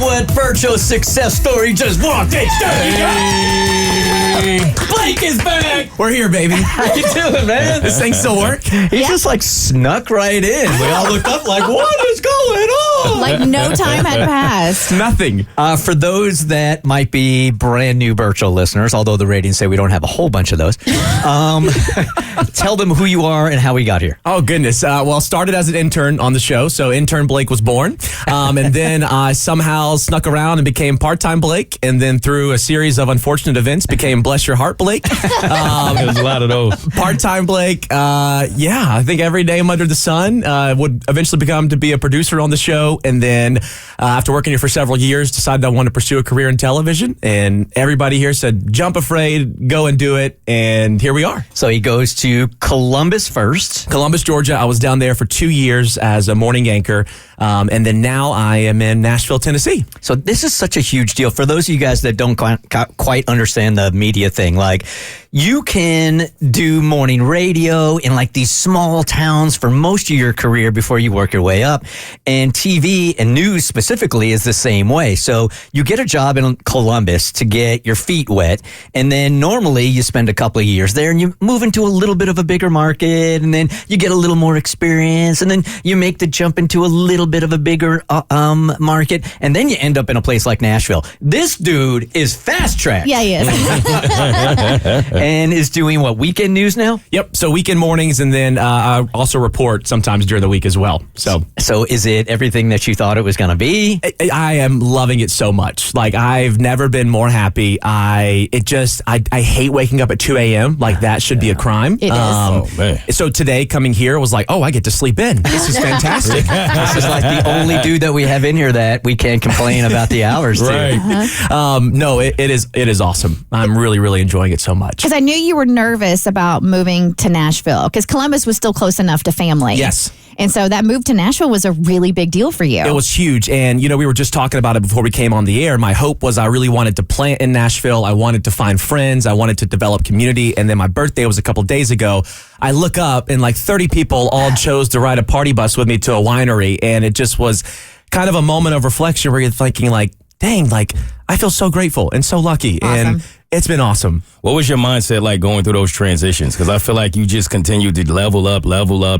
what Berto's success story just walked in. Blake is back. We're here, baby. How you doing, man? This thing still work? He just like snuck right in. We all looked up like, what is going on? Like no time had passed. Nothing. For those that might be brand new Berto listeners, although the ratings say we don't have a whole bunch of those, tell them who you are and how we got here. Oh, goodness. Well, started as an intern on the show, so intern Blake was born. And then I somehow snuck around and became part-time Blake, and then through a series of unfortunate events became Bless Your Heart Blake. There's a lot of those. Part-time Blake, I think every day under the sun, would eventually become to be a producer on the show, and then after working here for several years, decided I wanted to pursue a career in television, and everybody here said, jump afraid, go and do it, and here we are. So he goes to Columbus first. Columbus, Georgia. I was down there for 2 years as a morning anchor, and then now I am in Nashville, Tennessee. So this is such a huge deal. For those of you guys that don't quite understand the media thing, like you can do morning radio in like these small towns for most of your career before you work your way up. And TV and news specifically is the same way. So you get a job in Columbus to get your feet wet. And then normally you spend a couple of years there and you move into a little bit of a bigger market. And then you get a little more experience. And then you make the jump into a little bit of a bigger market. And then you end up in a place like Nashville. This dude is fast tracked. Yeah, he is. And is doing what, weekend news now? Yep. So weekend mornings, and then I also report sometimes during the week as well. So is it everything that you thought it was going to be? I am loving it so much. Like I've never been more happy. I hate waking up at 2 a.m. Like that should be a crime. It is. Oh, man. So today coming here was like, I get to sleep in. This is fantastic. This is like the only dude that we have in here that we can't complain about the hours to. Right. No, it is awesome. I'm really, really enjoying it so much. Because I knew you were nervous about moving to Nashville because Columbus was still close enough to family. Yes. And so that move to Nashville was a really big deal for you. It was huge. And, we were just talking about it before we came on the air. My hope was I really wanted to plant in Nashville. I wanted to find friends. I wanted to develop community. And then my birthday was a couple days ago. I look up and like 30 people all chose to ride a party bus with me to a winery. And it just was kind of a moment of reflection where you're thinking like, dang, like I feel so grateful and so lucky. Awesome. And it's been awesome. What was your mindset like going through those transitions? Because I feel like you just continue to level up,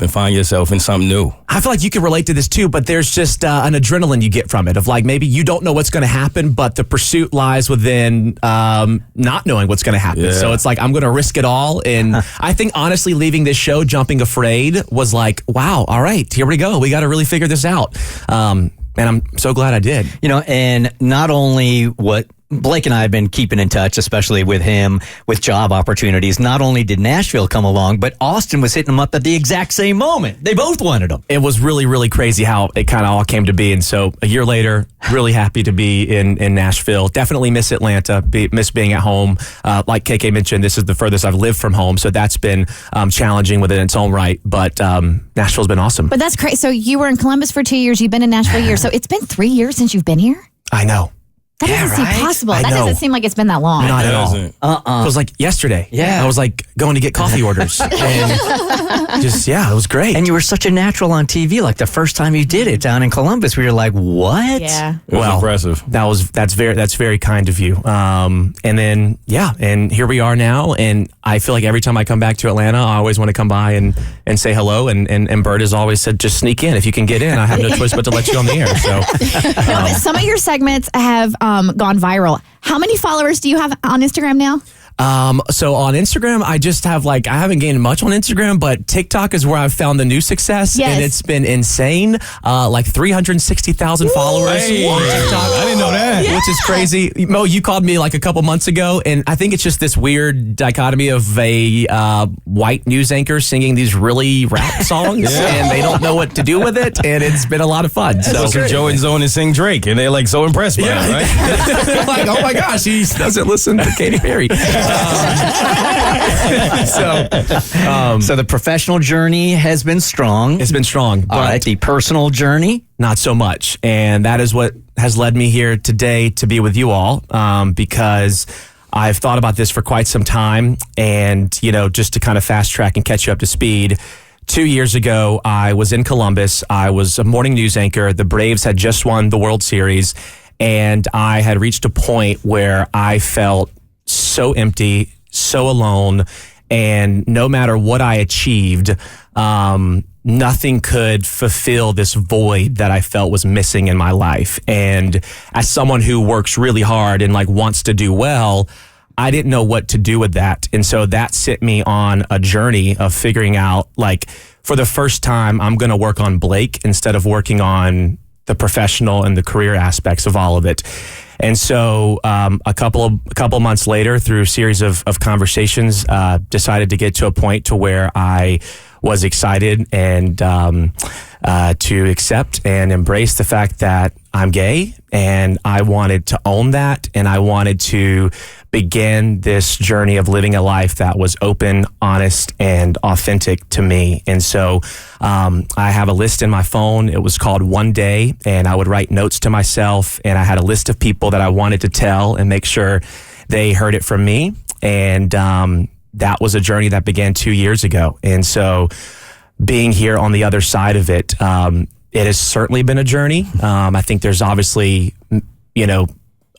and find yourself in something new. I feel like you can relate to this too, but there's just an adrenaline you get from it of like maybe you don't know what's going to happen, but the pursuit lies within not knowing what's going to happen. Yeah. So it's like I'm going to risk it all. And I think honestly leaving this show, Jumping Afraid, was like, wow, all right, here we go. We got to really figure this out. And I'm so glad I did. And not only what Blake and I have been keeping in touch, especially with him, with job opportunities. Not only did Nashville come along, but Austin was hitting him up at the exact same moment. They both wanted him. It was really, really crazy how it kind of all came to be. And so a year later, really happy to be in Nashville. Definitely miss Atlanta, miss being at home. Like KK mentioned, this is the furthest I've lived from home. So that's been challenging within its own right. But Nashville's been awesome. But that's crazy. So you were in Columbus for 2 years. You've been in Nashville a year. So it's been 3 years since you've been here? I know. That doesn't seem possible. I That know. doesn't seem like it's been that long. Not at all. doesn't. It was like yesterday. Yeah. I was like going to get coffee orders. And it was great. And you were such a natural on TV. Like the first time you did it down in Columbus, we were like, what? Yeah. It was impressive. That's very kind of you. And then, and here we are now. And I feel like every time I come back to Atlanta, I always want to come by and say hello. And Bert has always said, just sneak in. If you can get in, I have no choice but to let you on the air. So No, but some of your segments have gone viral. How many followers do you have on Instagram now? So on Instagram, I just have I haven't gained much on Instagram, but TikTok is where I've found the new success. Yes. And it's been insane. 360,000 followers Hey. on TikTok. I didn't know that. Which is crazy. Mo, you called me like a couple months ago, and I think it's just this weird dichotomy of a white news anchor singing these really rap songs, and they don't know what to do with it, and it's been a lot of fun. So Listen, Joe and Zone and sing Drake, and they're like so impressed by it, right? like, oh my gosh, he doesn't listen to Katy Perry. So the professional journey has been strong. It's been strong. All right, the personal journey? Not so much. And that is what has led me here today to be with you all, because I've thought about this for quite some time. And, just to kind of fast track and catch you up to speed, 2 years ago, I was in Columbus. I was a morning news anchor. The Braves had just won the World Series. And I had reached a point where I felt so empty, so alone, and no matter what I achieved, nothing could fulfill this void that I felt was missing in my life. And as someone who works really hard and like wants to do well, I didn't know what to do with that. And so that set me on a journey of figuring out, like, for the first time, I'm going to work on Blake instead of working on the professional and the career aspects of all of it. And so a couple months later, through a series of conversations, decided to get to a point to where I was excited and to accept and embrace the fact that I'm gay, and I wanted to own that, and I wanted to begin this journey of living a life that was open, honest, and authentic to me. And so I have a list in my phone. It was called One Day, and I would write notes to myself, and I had a list of people that I wanted to tell and make sure they heard it from me. And that was a journey that began 2 years ago. And so being here on the other side of it, it has certainly been a journey. I think there's obviously,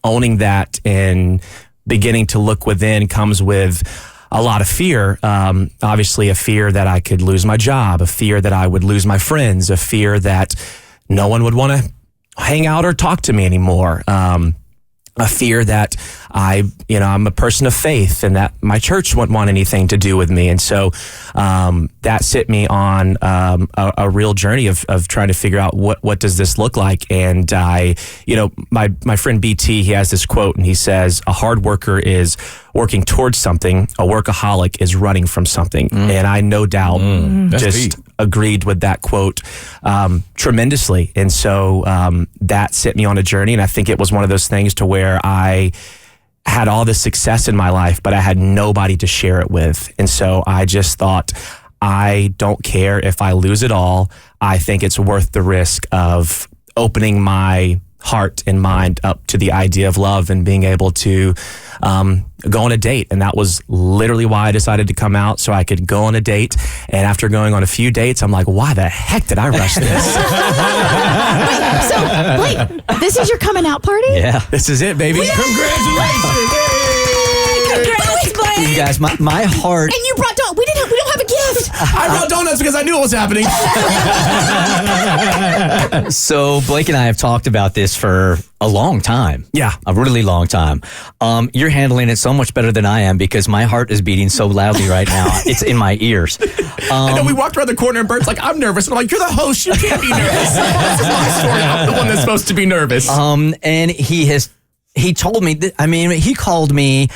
owning that and beginning to look within comes with a lot of fear. Obviously a fear that I could lose my job, a fear that I would lose my friends, a fear that no one would want to hang out or talk to me anymore. A fear that I'm a person of faith and that my church wouldn't want anything to do with me. And so that set me on a real journey of trying to figure out what does this look like. And my friend BT, he has this quote, and he says, a hard worker is working towards something. A workaholic is running from something. And I no doubt just agreed with that quote tremendously. And so that set me on a journey. And I think it was one of those things to where I had all this success in my life, but I had nobody to share it with. And so I just thought, I don't care if I lose it all. I think it's worth the risk of opening my heart and mind up to the idea of love and being able to go on a date. And that was literally why I decided to come out, so I could go on a date. And after going on a few dates, I'm like, why the heck did I rush this? Wait, so Blake, this is your coming out party? Yeah. This is it, baby. Congratulations! Congrats, Blake! You guys, my heart. And you brought donuts. We don't have a gift. I brought donuts because I knew it was happening. So Blake and I have talked about this for a long time. Yeah. A really long time. You're handling it so much better than I am because my heart is beating so loudly right now. It's in my ears. I know we walked around the corner and Bert's like, I'm nervous. And I'm like, you're the host. You can't be nervous. This is my story. I'm the one that's supposed to be nervous. And he told me, he called me,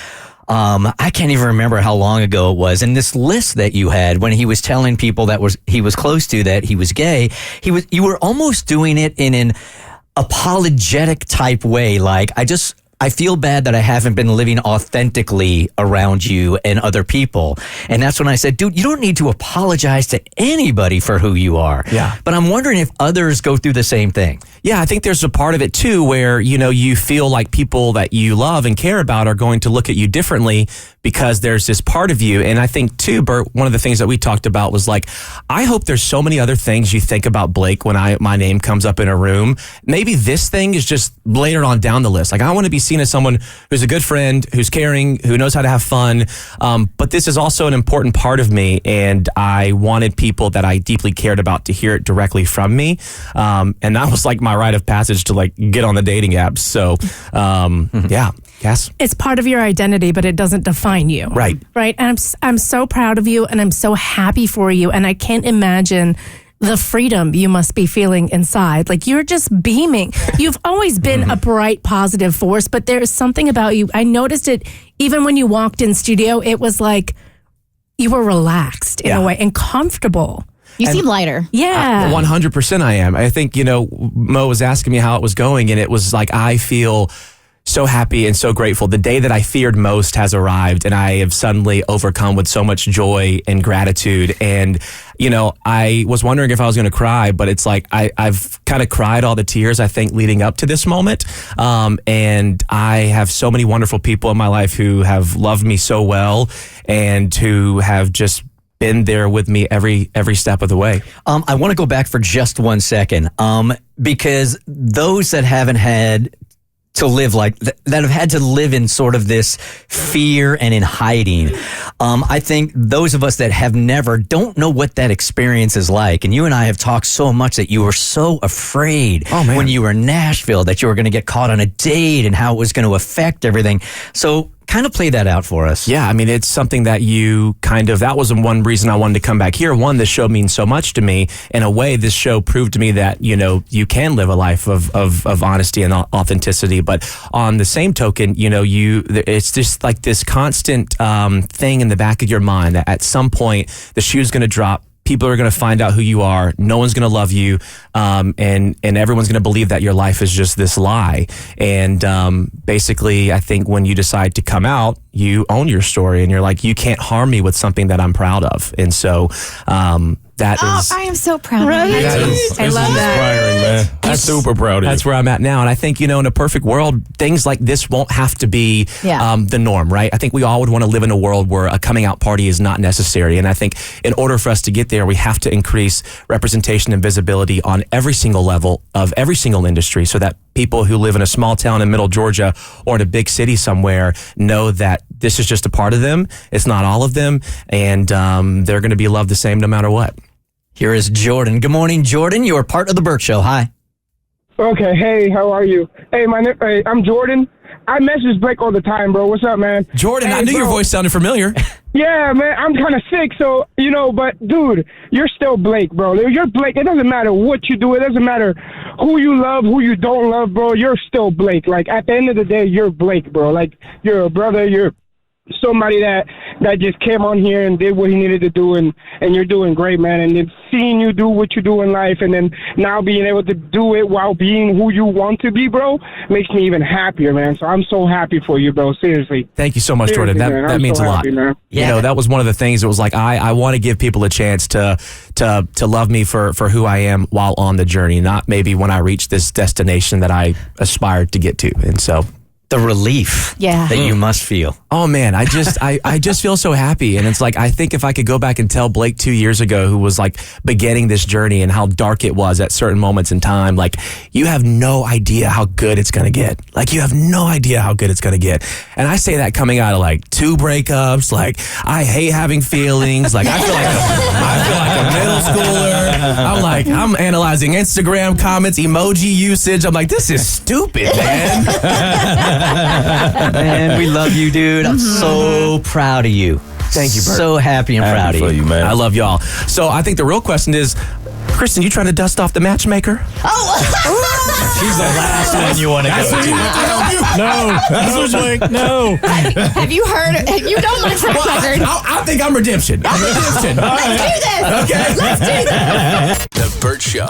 I can't even remember how long ago it was. And this list that you had when he was telling people that he was close to that he was gay, you were almost doing it in an apologetic type way. Like, I feel bad that I haven't been living authentically around you and other people. And that's when I said, dude, you don't need to apologize to anybody for who you are. Yeah. But I'm wondering if others go through the same thing. Yeah, I think there's a part of it too where, you feel like people that you love and care about are going to look at you differently because there's this part of you. And I think too, Bert, one of the things that we talked about was like, I hope there's so many other things you think about Blake when my name comes up in a room. Maybe this thing is just later on down the list. Like, I want to be seen as someone who's a good friend, who's caring, who knows how to have fun. But this is also an important part of me. And I wanted people that I deeply cared about to hear it directly from me. And that was like my rite of passage to like get on the dating apps. So, yeah. Yes. It's part of your identity, but it doesn't define you. Right. Right. And I'm so proud of you, and I'm so happy for you. And I can't imagine the freedom you must be feeling inside. Like, you're just beaming. You've always been a bright, positive force, but there is something about you. I noticed it even when you walked in studio. It was like you were relaxed in a way and comfortable. You seem lighter. Yeah. 100% I am. I think, Mo was asking me how it was going, and it was like, I feel so happy and so grateful. The day that I feared most has arrived, and I have suddenly overcome with so much joy and gratitude. And, I was wondering if I was going to cry, but it's like I've kind of cried all the tears, I think, leading up to this moment. And I have so many wonderful people in my life who have loved me so well and who have just been there with me every step of the way. I want to go back for just 1 second, because those that haven't had to live that have had to live in sort of this fear and in hiding. I think those of us that have never don't know what that experience is like. And you and I have talked so much that you were so afraid when you were in Nashville that you were going to get caught on a date and how it was going to affect everything. So kind of play that out for us. Yeah, I mean, it's something that that was one reason I wanted to come back here. One, this show means so much to me. In a way, this show proved to me that, you can live a life of honesty and authenticity. But on the same token, it's just like this constant thing in the back of your mind that at some point the shoe's going to drop. People are going to find out who you are. No one's going to love you. And everyone's going to believe that your life is just this lie. And basically, I think when you decide to come out, you own your story and you're like, you can't harm me with something that I'm proud of. And so that is. I am so proud of you. I love that. Inspiring, man. I'm super proud of you. That's where I'm at now. And I think, in a perfect world, things like this won't have to be the norm, right? I think we all would want to live in a world where a coming out party is not necessary. And I think in order for us to get there, we have to increase representation and visibility on every single level of every single industry so that people who live in a small town in middle Georgia or in a big city somewhere know that this is just a part of them. It's not all of them. And they're going to be loved the same no matter what. Here is Jordan. Good morning, Jordan. You are part of the Bert Show. Hi. Okay, hey, how are you? Hey, I'm Jordan. I message Blake all the time, bro. What's up, man? Jordan, hey, I knew your voice sounded familiar. Yeah, man, I'm kind of sick, so, but, dude, you're still Blake, bro. You're Blake. It doesn't matter what you do. It doesn't matter who you love, who you don't love, bro. You're still Blake. Like, at the end of the day, you're Blake, bro. Like, you're a brother. You're somebody that just came on here and did what he needed to do, and you're doing great, man. And then seeing you do what you do in life and then now being able to do it while being who you want to be, bro, makes me even happier, man. So I'm so happy for you, bro. Seriously. Thank you so much, Jordan. That means a lot. Man. Yeah. That was one of the things. It was like I want to give people a chance to love me for who I am while on the journey, not maybe when I reach this destination that I aspired to get to. And so the relief that you must feel. Oh man, I just feel so happy. And it's like, I think if I could go back and tell Blake 2 years ago, who was like beginning this journey and how dark it was at certain moments in time, like, you have no idea how good it's going to get. Like, you have no idea how good it's going to get. And I say that coming out of like 2 breakups, like, I hate having feelings. Like, I feel like a middle schooler. I'm analyzing Instagram comments, emoji usage. I'm like, this is stupid, man. Man, we love you, dude. I'm so proud of you. Thank you, Bert. So happy and proud of you. man. I love y'all. So I think the real question is, Kristen, you trying to dust off the matchmaker? She's the last one you want to go to. No. Have you heard? You know my track record. I think I'm redemption. Let's do this. Okay. Let's do this. The Bert Show.